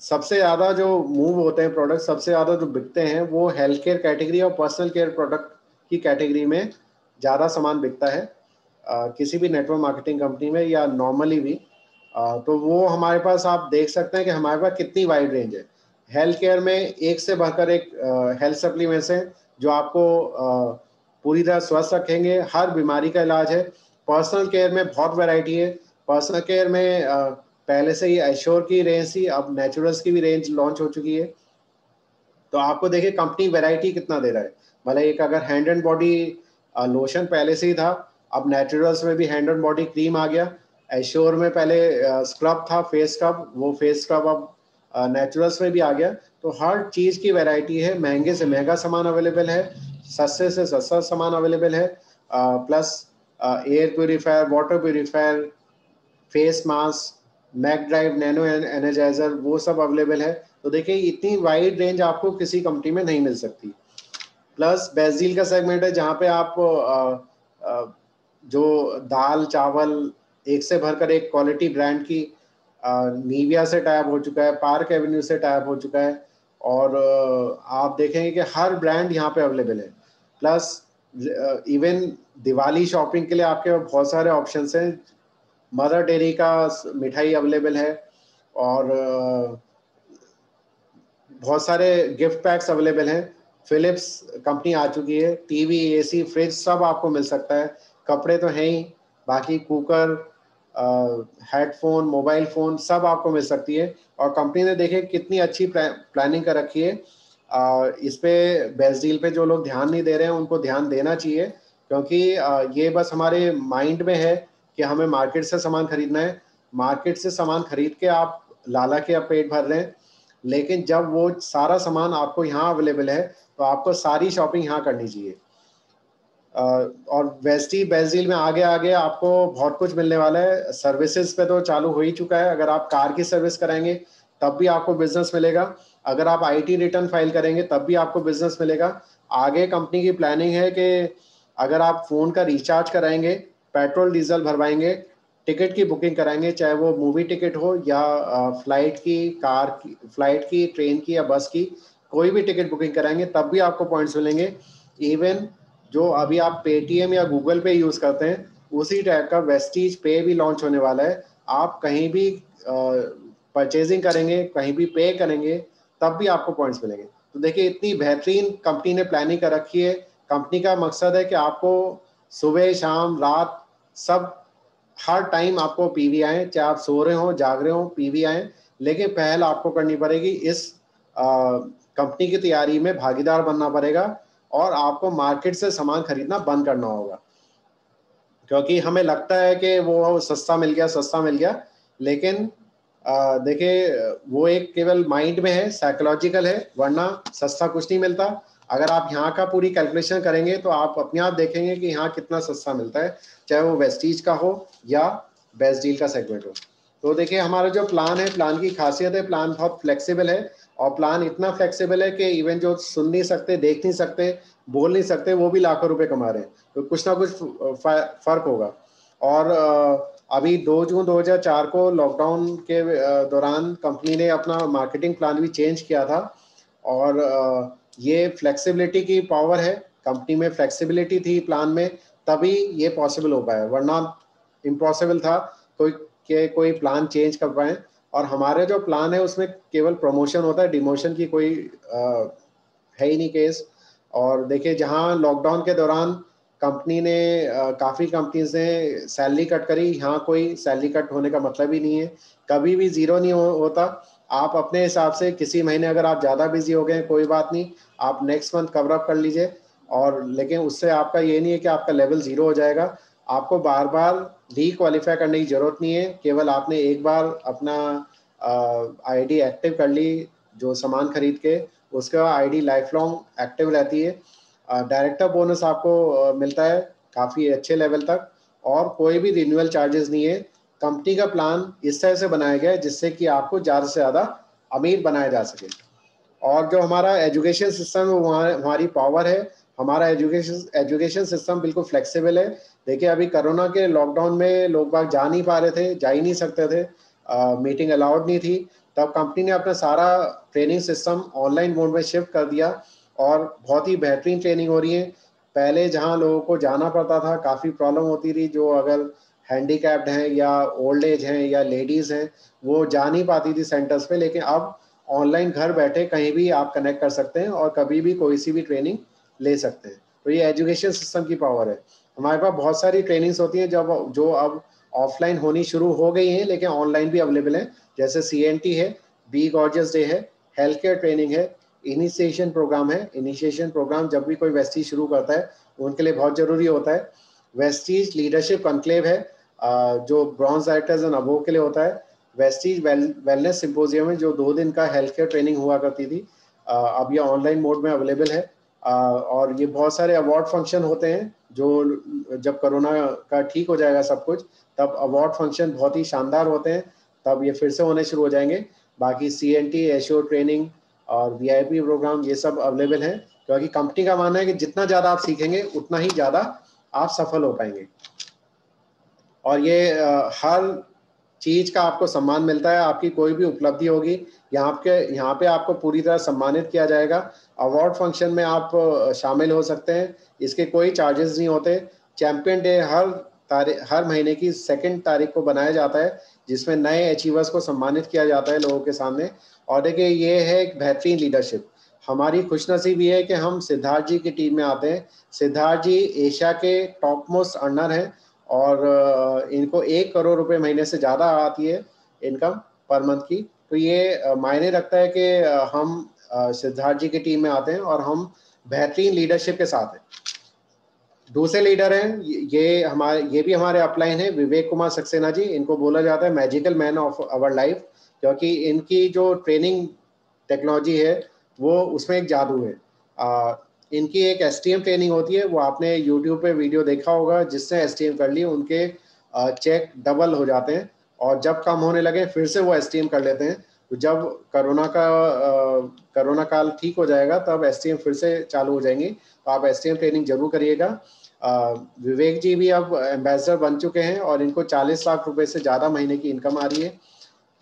[SPEAKER 1] सबसे ज़्यादा जो मूव होते हैं प्रोडक्ट, सबसे ज़्यादा जो बिकते हैं वो हेल्थ केयर कैटेगरी और पर्सनल केयर प्रोडक्ट की कैटेगरी में ज़्यादा सामान बिकता है किसी भी नेटवर्क मार्केटिंग कंपनी में या नॉर्मली भी। तो वो हमारे पास आप देख सकते हैं कि हमारे पास कितनी वाइड रेंज है। हेल्थ केयर में एक से बढ़कर एक हेल्थ सप्लीमेंट्स हैं जो आपको पूरी तरह स्वस्थ रखेंगे, हर बीमारी का इलाज है। पर्सनल केयर में बहुत वैरायटी है। पर्सनल केयर में पहले से ही एश्योर की रेंज थी, अब नेचुरल्स की भी रेंज लॉन्च हो चुकी है। तो आपको देखिए कंपनी वैरायटी कितना दे रहा है। मतलब एक अगर हैंड एंड बॉडी लोशन पहले से ही था, अब नेचुरल्स में भी हैंड एंड बॉडी क्रीम आ गया। एश्योर में पहले स्क्रब था, फेस स्क्रब, वो फेस स्क्रब अब नेचुरल्स में भी आ गया। तो हर चीज़ की वैरायटी है, महंगे से महंगा सामान अवेलेबल है, सस्ते से सस्ता सामान अवेलेबल है। Plus air purifier, water purifier, face mask, mac drive, nano energizer, वो सब अवेलेबल है। तो देखिए इतनी वाइड रेंज आपको किसी कंपनी में नहीं मिल सकती। प्लस बेस्ट का सेगमेंट है जहाँ पे आप जो दाल चावल एक से भरकर एक क्वालिटी ब्रांड की, नीविया से टाइप हो चुका है, पार्क एवेन्यू से टाइप हो चुका है, और आप देखेंगे कि हर ब्रांड यहाँ पे अवेलेबल है। प्लस इवन दिवाली शॉपिंग के लिए आपके बहुत सारे ऑप्शंस हैं। मदर डेयरी का मिठाई अवेलेबल है, और बहुत सारे गिफ्ट पैक्स अवेलेबल हैं। फिलिप्स कंपनी आ चुकी है, टीवी, एसी, फ्रिज सब आपको मिल सकता है। कपड़े तो हैं ही, बाकी कुकर, हेडफोन, मोबाइल फ़ोन सब आपको मिल सकती है। और कंपनी ने देखिए कितनी अच्छी प्लानिंग कर रखी है। इस पे बेस्ट डील पे जो लोग ध्यान नहीं दे रहे हैं उनको ध्यान देना चाहिए, क्योंकि ये बस हमारे माइंड में है कि हमें मार्केट से सामान खरीदना है। मार्केट से सामान खरीद के आप लाला के आप पेट भर रहे हैं, लेकिन जब वो सारा सामान आपको यहाँ अवेलेबल है तो आपको सारी शॉपिंग यहाँ करनी चाहिए। और बेस्ट डील में आगे आगे आपको बहुत कुछ मिलने वाला है। सर्विसेज पे तो चालू हो ही चुका है। अगर आप कार की सर्विस कराएंगे तब भी आपको बिजनेस मिलेगा। अगर आप आईटी रिटर्न फाइल करेंगे तब भी आपको बिजनेस मिलेगा। आगे कंपनी की प्लानिंग है कि अगर आप फ़ोन का रिचार्ज कराएंगे, पेट्रोल डीजल भरवाएंगे, टिकट की बुकिंग कराएंगे, चाहे वो मूवी टिकट हो या फ्लाइट की, कार की, फ्लाइट की, ट्रेन की या बस की, कोई भी टिकट बुकिंग कराएंगे तब भी आपको पॉइंट्स मिलेंगे। इवन जो अभी आप पेटीएम या गूगल पे यूज़ करते हैं, उसी टाइप का वेस्टीज पे भी लॉन्च होने वाला है। आप कहीं भी परचेजिंग करेंगे, कहीं भी पे करेंगे, तब भी आपको पॉइंट्स मिलेंगे। तो देखिए इतनी बेहतरीन कंपनी ने प्लानिंग कर रखी है। कंपनी का मकसद है कि आपको सुबह शाम रात सब हर टाइम आपको पीवी आए, चाहे आप सो रहे हो जाग रहे हो, पीवी आए। लेकिन पहल आपको करनी पड़ेगी, इस कंपनी की तैयारी में भागीदार बनना पड़ेगा, और आपको मार्केट से सामान खरीदना बंद करना होगा। क्योंकि हमें लगता है कि वो सस्ता मिल गया, सस्ता मिल गया, लेकिन देखिए वो एक केवल माइंड में है, साइकोलॉजिकल है, वरना सस्ता कुछ नहीं मिलता। अगर आप यहाँ का पूरी कैलकुलेशन करेंगे तो आप अपने आप देखेंगे कि यहाँ कितना सस्ता मिलता है, चाहे वो वेस्टीज का हो या बेस्ट डील का सेगमेंट हो। तो देखिए हमारा जो प्लान है, प्लान की खासियत है, प्लान बहुत फ्लेक्सिबल है। और प्लान इतना फ्लेक्सिबल है कि इवन जो सुन नहीं सकते, देख नहीं सकते, बोल नहीं सकते, वो भी लाखों रुपए कमा रहे हैं। तो कुछ ना कुछ फर्क होगा। और अभी 2 जून 2004 को लॉकडाउन के दौरान कंपनी ने अपना मार्केटिंग प्लान भी चेंज किया था। और ये फ्लेक्सिबिलिटी की पावर है, कंपनी में फ्लेक्सिबिलिटी थी प्लान में, तभी ये पॉसिबल हो पाया, वरना इम्पॉसिबल था कोई प्लान चेंज कर पाए। और हमारे जो प्लान है उसमें केवल प्रमोशन होता है, डिमोशन की कोई है ही नहीं केस। और देखिए जहां लॉकडाउन के दौरान कंपनी ने काफ़ी कंपनीज ने सैलरी कट करी, यहाँ कोई सैलरी कट होने का मतलब ही नहीं है, कभी भी ज़ीरो नहीं होता। आप अपने हिसाब से किसी महीने अगर आप ज़्यादा बिजी हो गए कोई बात नहीं, आप नेक्स्ट मंथ कवर अप कर लीजिए। और लेकिन उससे आपका ये नहीं है कि आपका लेवल 0 हो जाएगा। आपको बार बार रीक्वालिफाई करने की ज़रूरत नहीं है। केवल आपने एक बार अपना आईडी एक्टिव कर ली जो सामान खरीद के, उसका आईडी लाइफ लॉन्ग एक्टिव रहती है। डायरेक्टर बोनस आपको मिलता है काफ़ी अच्छे लेवल तक, और कोई भी रिन्यूअल चार्जेस नहीं है। कंपनी का प्लान इस तरह से बनाया गया है जिससे कि आपको ज़्यादा से ज़्यादा अमीर बनाया जा सके। और जो हमारा एजुकेशन सिस्टम है वो हमारी पावर है। हमारा एजुकेशन सिस्टम बिल्कुल फ्लेक्सिबल है। देखिए अभी कोरोना के लॉकडाउन में लोग बाग जा नहीं पा रहे थे, जा ही नहीं सकते थे, मीटिंग अलाउड नहीं थी। तब कंपनी ने अपना सारा ट्रेनिंग सिस्टम ऑनलाइन मोड में शिफ्ट कर दिया और बहुत ही बेहतरीन ट्रेनिंग हो रही है। पहले जहाँ लोगों को जाना पड़ता था, काफ़ी प्रॉब्लम होती थी, जो अगर हैंडीकैप्ड हैं या ओल्ड एज हैं या लेडीज़ हैं, वो जा नहीं पाती थी सेंटर्स पे, लेकिन अब ऑनलाइन घर बैठे कहीं भी आप कनेक्ट कर सकते हैं और कभी भी कोई सी भी ट्रेनिंग ले सकते हैं। तो ये एजुकेशन सिस्टम की पावर है। हमारे पास बहुत सारी ट्रेनिंग्स होती हैं जब जो अब ऑफलाइन होनी शुरू हो गई हैं, लेकिन ऑनलाइन भी अवेलेबल है। जैसे CNT है, बी गॉर्जियस डे है, हेल्थ केयर ट्रेनिंग है, इनिशिएशन प्रोग्राम है। इनिशिएशन प्रोग्राम जब भी कोई वेस्टीज शुरू करता है उनके लिए बहुत ज़रूरी होता है। वेस्टीज लीडरशिप कॉन्क्लेव है जो ब्रॉन्ज डायरेक्टर्स एंड अबोव के लिए होता है। वेस्टीज वेलनेस सिंपोजियम है जो 2 दिन का हेल्थ केयर ट्रेनिंग हुआ करती थी, अब ये ऑनलाइन मोड में अवेलेबल है। और ये बहुत सारे अवार्ड फंक्शन होते हैं जो जब कोरोना का ठीक हो जाएगा सब कुछ, तब अवार्ड फंक्शन बहुत ही शानदार होते हैं, तब ये फिर से होने शुरू हो जाएंगे। बाकी CNT एश्योर ट्रेनिंग और VIP प्रोग्राम ये सब अवेलेबल हैं, क्योंकि कंपनी का मानना है कि जितना ज़्यादा आप सीखेंगे उतना ही ज़्यादा आप सफल हो पाएंगे। और ये हर चीज़ का आपको सम्मान मिलता है। आपकी कोई भी उपलब्धि होगी यहाँ पे आपको पूरी तरह सम्मानित किया जाएगा। अवार्ड फंक्शन में आप शामिल हो सकते हैं, इसके कोई चार्जेस नहीं होते। चैंपियन डे हर महीने की 2 तारीख को बनाया जाता है, जिसमें नए अचीवर्स को सम्मानित किया जाता है लोगों के सामने। और देखिए ये है एक बेहतरीन लीडरशिप। हमारी खुशनसीबी है कि हम सिद्धार्थ जी की टीम में आते हैं। सिद्धार्थ जी एशिया के टॉप मोस्ट अर्नर हैं और इनको 1 करोड़ रुपए महीने से ज़्यादा आती है इनकम पर मंथ की। तो ये मायने रखता है कि हम सिद्धार्थ जी की टीम में आते हैं और हम बेहतरीन लीडरशिप के साथ हैं। दूसरे लीडर हैं ये भी हमारे अपलाइन हैं, विवेक कुमार सक्सेना जी। इनको बोला जाता है magical man of our life, क्योंकि इनकी जो ट्रेनिंग टेक्नोलॉजी है वो उसमें एक जादू है। इनकी एक STM ट्रेनिंग होती है, वो आपने YouTube पे वीडियो देखा होगा, जिसने STM कर ली उनके चेक डबल हो जाते हैं, और जब कम होने लगे फिर से वो STM कर लेते हैं। तो जब कोरोना काल ठीक हो जाएगा तब STM फिर से चालू हो जाएंगी। तो आप STM ट्रेनिंग जरूर करिएगा। विवेक जी भी अब एम्बेसडर बन चुके हैं और इनको 40 लाख रुपए से ज़्यादा महीने की इनकम आ रही है।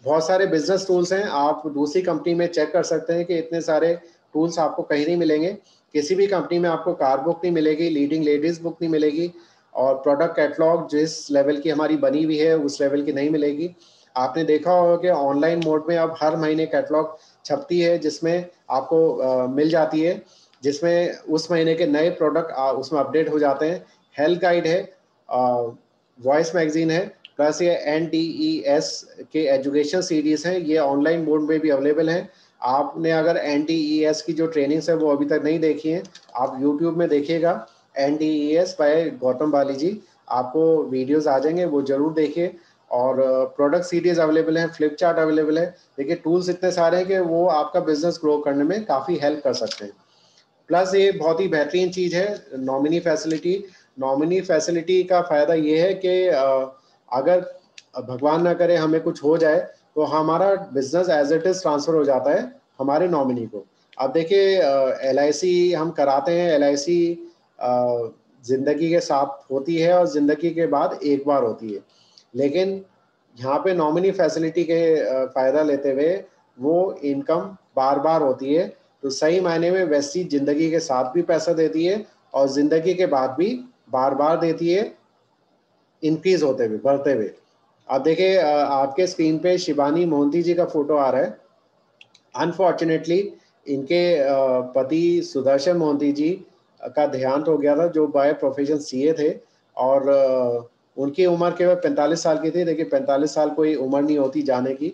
[SPEAKER 1] बहुत सारे बिजनेस टूल्स हैं, आप दूसरी कंपनी में चेक कर सकते हैं कि इतने सारे टूल्स आपको कहीं नहीं मिलेंगे। किसी भी कंपनी में आपको कार बुक नहीं मिलेगी, लीडिंग लेडीज बुक नहीं मिलेगी, और प्रोडक्ट कैटलॉग जिस लेवल की हमारी बनी हुई है उस लेवल की नहीं मिलेगी। आपने देखा होगा कि ऑनलाइन मोड में अब हर महीने कैटलॉग छपती है, जिसमें आपको मिल जाती है, जिसमें उस महीने के नए प्रोडक्ट उसमें अपडेट हो जाते हैं। हेल्थ गाइड है, वॉइस मैगजीन है, प्लस ये NTES के एजुकेशन सीरीज हैं, ये ऑनलाइन मोड में भी अवेलेबल हैं। आपने अगर NTES की जो ट्रेनिंग्स है वो अभी तक नहीं देखी हैं, आप YouTube में देखिएगा NTES बाय गौतम बाली जी, आपको वीडियोस आ जाएंगे, वो जरूर देखिए। और प्रोडक्ट सीरीज अवेलेबल है, फ्लिपचार्ट अवेलेबल है। देखिए टूल्स इतने सारे हैं कि वो आपका बिजनेस ग्रो करने में काफ़ी हेल्प कर सकते हैं। प्लस ये बहुत ही बेहतरीन चीज़ है नॉमिनी फैसिलिटी। नॉमिनी फैसिलिटी का फ़ायदा ये है कि अगर भगवान ना करे हमें कुछ हो जाए तो हमारा business as it is transfer हो जाता है हमारे नॉमिनी को। अब देखिए LIC हम कराते हैं, LIC ज़िंदगी के साथ होती है और ज़िंदगी के बाद एक बार होती है, लेकिन यहाँ पे नॉमिनी फैसिलिटी के फ़ायदा लेते हुए वो इनकम बार बार होती है। तो सही मायने में वेस्टीज ज़िंदगी के साथ भी पैसा देती है और ज़िंदगी के बाद भी बार बार देती है, इंक्रीज होते हुए, बढ़ते हुए। अब देखिए आपके स्क्रीन पे शिवानी मोहंती जी का फोटो आ रहा है। अनफॉर्चुनेटली इनके पति सुदर्शन मोहंती जी का देहांत हो गया था, जो बाय प्रोफेशन CA थे, और उनकी उम्र केवल 45 साल की थी। देखिए 45 साल कोई उम्र नहीं होती जाने की,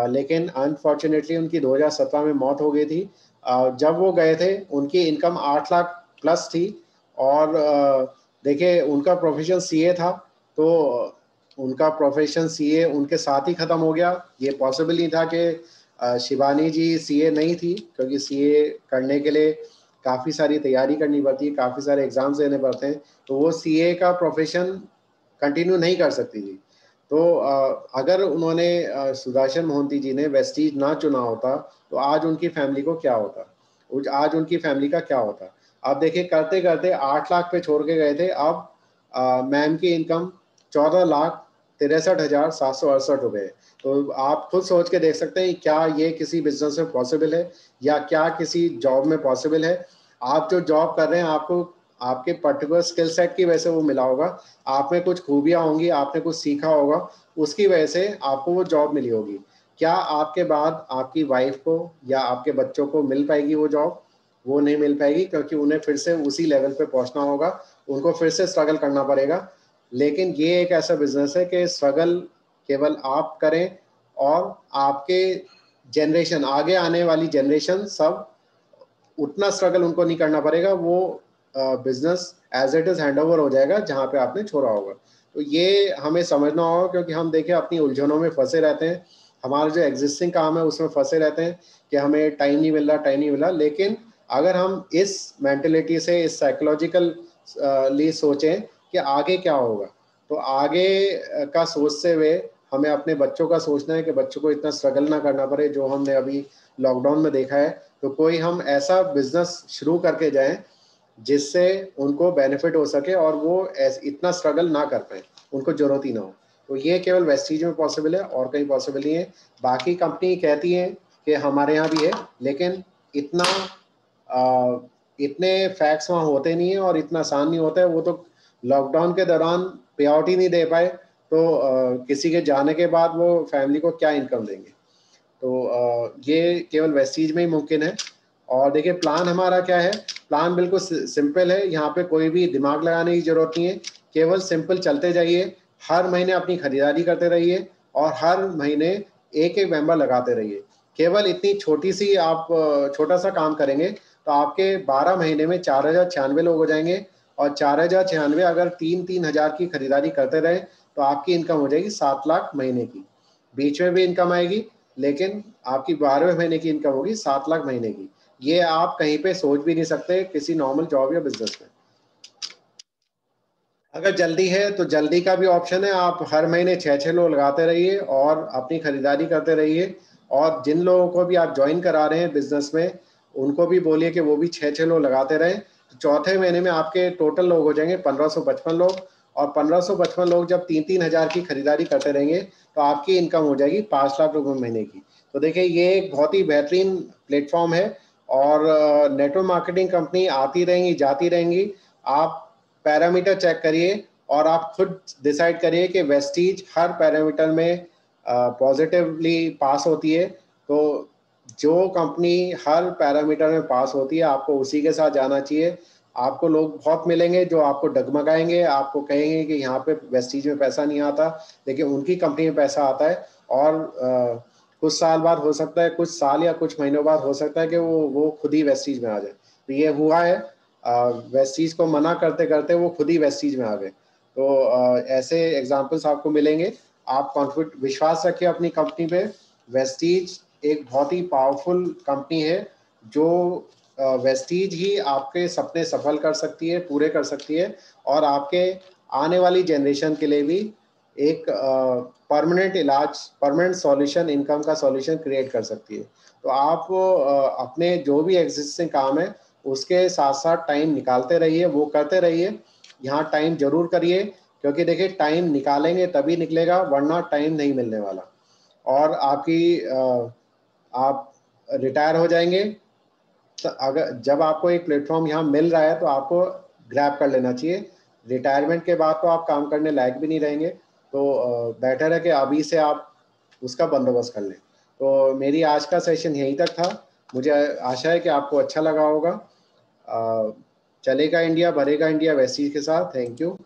[SPEAKER 1] लेकिन अनफॉर्चुनेटली उनकी 2017 में मौत हो गई थी। जब वो गए थे उनकी इनकम 8 लाख प्लस थी। और देखिए उनका प्रोफेशन सीए था, तो उनका प्रोफेशन सीए उनके साथ ही ख़त्म हो गया। ये पॉसिबल नहीं था कि शिवानी जी सीए नहीं थी, क्योंकि सीए करने के लिए काफ़ी सारी तैयारी करनी पड़ती है, काफ़ी सारे एग्ज़ाम्स देने पड़ते हैं, तो वो सीए का प्रोफेशन कंटिन्यू नहीं कर सकती थी। तो अगर उन्होंने सुदर्शन मोहंती जी ने वेस्टीज ना चुना होता तो आज उनकी फैमिली को क्या होता, आज उनकी फैमिली का क्या होता। अब देखिए करते करते 8 लाख पे छोड़ के गए थे, अब मैम की इनकम 14,63,768 रुपये। तो आप खुद सोच के देख सकते हैं क्या ये किसी बिजनेस में पॉसिबल है या क्या किसी जॉब में पॉसिबल है। आप जो जॉब कर रहे हैं आपको आपके पर्टिकुलर स्किल सेट की वजह से वो मिला होगा, आप में कुछ खूबियाँ होंगी, आपने कुछ सीखा होगा, उसकी वजह से आपको वो जॉब मिली होगी। क्या आपके बाद आपकी वाइफ को या आपके बच्चों को मिल पाएगी वो जॉब? वो नहीं मिल पाएगी, क्योंकि उन्हें फिर से उसी लेवल पे पहुंचना होगा, उनको फिर से स्ट्रगल करना पड़ेगा। लेकिन ये एक ऐसा बिजनेस है कि स्ट्रगल केवल आप करें और आपके जनरेशन, आगे आने वाली जनरेशन सब उतना स्ट्रगल उनको नहीं करना पड़ेगा, वो business as it is hand over हो जाएगा जहाँ पे आपने छोड़ा होगा। तो ये हमें समझना होगा, क्योंकि हम देखिए अपनी उलझनों में फंसे रहते हैं, हमारा जो एग्जिस्टिंग काम है उसमें फंसे रहते हैं कि हमें टाइम नहीं मिल रहा, टाइम नहीं मिल रहा। लेकिन अगर हम इस मेंटेलिटी से, इस साइकोलॉजिकल लिए सोचें कि आगे क्या होगा, तो आगे का सोचते हुए हमें अपने बच्चों का सोचना है कि बच्चों को इतना स्ट्रगल ना करना पड़े जो हमने अभी लॉकडाउन में देखा है। तो कोई हम ऐसा बिजनेस शुरू करके जाएं जिससे उनको बेनिफिट हो सके और वो इतना स्ट्रगल ना कर पाए, उनको जरूरत ही ना हो। तो ये केवल वेस्टीज में पॉसिबल है और कहीं पॉसिबल नहीं है। बाकी कंपनी कहती है कि हमारे यहाँ भी है, लेकिन इतना इतने फैक्ट्स वहाँ होते नहीं है और इतना आसान नहीं होता है। वो तो लॉकडाउन के दौरान पे आउट ही नहीं दे पाए, तो किसी के जाने के बाद वो फैमिली को क्या इनकम देंगे। तो ये केवल वेस्टीज में ही मुमकिन है। और देखिए प्लान हमारा क्या है, प्लान बिल्कुल सिंपल है, यहाँ पे कोई भी दिमाग लगाने की जरूरत नहीं है, केवल सिंपल चलते जाइए, हर महीने अपनी खरीदारी करते रहिए और हर महीने एक एक मेंबर लगाते रहिए। केवल इतनी छोटी सी आप छोटा सा काम करेंगे तो आपके 12 महीने में 4,096 लोग हो जाएंगे, और 4,096 अगर 3-3 हज़ार की खरीदारी करते रहे तो आपकी इनकम हो जाएगी 7 लाख महीने की। बीच में भी इनकम आएगी, लेकिन आपकी 12वें महीने की इनकम होगी 7 लाख महीने की। ये आप कहीं पे सोच भी नहीं सकते किसी नॉर्मल जॉब या बिजनेस में। अगर जल्दी है तो जल्दी का भी ऑप्शन है, आप हर महीने 6-6 लोग लगाते रहिए और अपनी खरीदारी करते रहिए। और जिन लोगों को भी आप ज्वाइन करा रहे हैं बिजनेस में, उनको भी बोलिए कि वो भी 6-6 लोग लगाते रहें। तो चौथे महीने में आपके टोटल लोग हो जाएंगे 1555 लोग, और 1555 लोग जब 3-3 हज़ार की खरीदारी करते रहेंगे तो आपकी इनकम हो जाएगी 5 लाख रुपए महीने की। तो देखिए ये एक बहुत ही बेहतरीन प्लेटफॉर्म है, और नेटवर्क मार्केटिंग कंपनी आती रहेंगी, जाती रहेंगी। आप पैरामीटर चेक करिए और आप खुद डिसाइड करिए कि वेस्टीज हर पैरामीटर में पॉजिटिवली पास होती है। तो जो कंपनी हर पैरामीटर में पास होती है आपको उसी के साथ जाना चाहिए। आपको लोग बहुत मिलेंगे जो आपको डगमगाएंगे, आपको कहेंगे कि यहाँ पे वेस्टीज में पैसा नहीं आता, लेकिन उनकी कंपनी में पैसा आता है। और कुछ साल बाद हो सकता है, कुछ साल या कुछ महीनों बाद हो सकता है कि वो खुद ही वेस्टीज में आ जाए। तो ये हुआ है, वेस्टीज को मना करते करते वो खुद ही वेस्टीज में आ गए। तो ऐसे एग्जांपल्स आपको मिलेंगे। आप कॉन्फिडेंट विश्वास रखिए अपनी कंपनी पे। वेस्टीज एक बहुत ही पावरफुल कंपनी है, जो वेस्टीज ही आपके सपने सफल कर सकती है, पूरे कर सकती है, और आपके आने वाली जनरेशन के लिए भी एक परमानेंट इलाज, परमानेंट सॉल्यूशन, इनकम का सॉल्यूशन क्रिएट कर सकती है। तो आप अपने जो भी एग्जिस्टिंग काम है उसके साथ साथ टाइम निकालते रहिए, वो करते रहिए। यहाँ टाइम जरूर करिए, क्योंकि देखिए टाइम निकालेंगे तभी निकलेगा, वरना टाइम नहीं मिलने वाला। और आप रिटायर हो जाएंगे, तो अगर जब आपको एक प्लेटफॉर्म यहाँ मिल रहा है तो आपको ग्रैब कर लेना चाहिए। रिटायरमेंट के बाद तो आप काम करने लायक भी नहीं रहेंगे, तो बेटर है कि अभी से आप उसका बंदोबस्त कर लें। तो मेरी आज का सेशन यहीं तक था। मुझे आशा है कि आपको अच्छा लगा होगा। चलेगा इंडिया, भरेगा इंडिया वेस्टीज के साथ। Thank you.